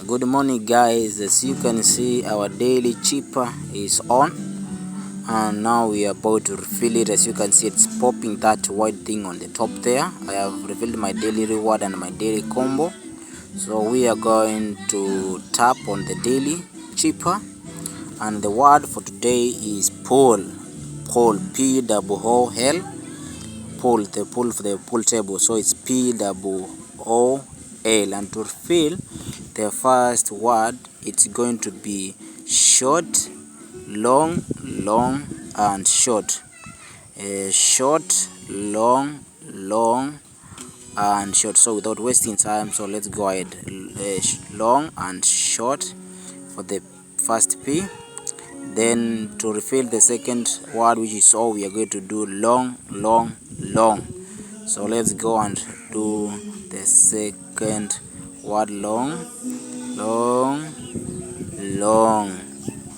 Good morning guys. As you can see, our daily chipper is on, and now we are about to refill it. As you can see, it's popping that white thing on the top there. I have refilled my daily reward and my daily combo, so we are going to tap on the daily chipper, and the word for today is pull. P-O-O-L. Pull, the pull for the pool table, so it's P-O-O-L. And to refill the first word, it's going to be short, long, and short. Short, long, and short. So without wasting time, so let's go ahead. Long and short for the first P. Then to refill the second word, which is O, we are going to do long. So let's go and do the second word, long.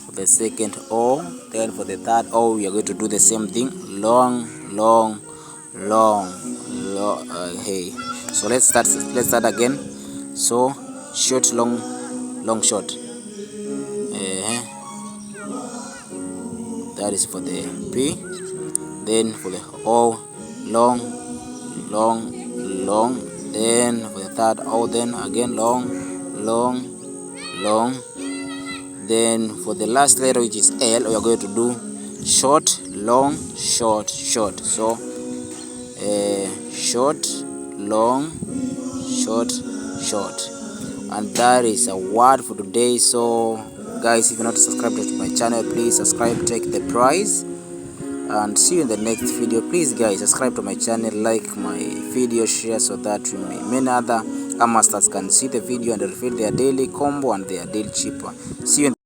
For the second O. Then for the third O, we are going to do the same thing, long. Hey, so let's start again. So short, long, short. That is for the P. Then for the O, long. Then for the third O, then again long. Then for the last letter, which is L, we are going to do short, long, short. So short, long, short. And that is a word for today. So guys, if you're not subscribed to my channel, please subscribe, take the prize, and see you in the next video. Please guys, subscribe to my channel, like my video, share, so that many other masters can see the video and refill their daily combo and their daily chipper. See you in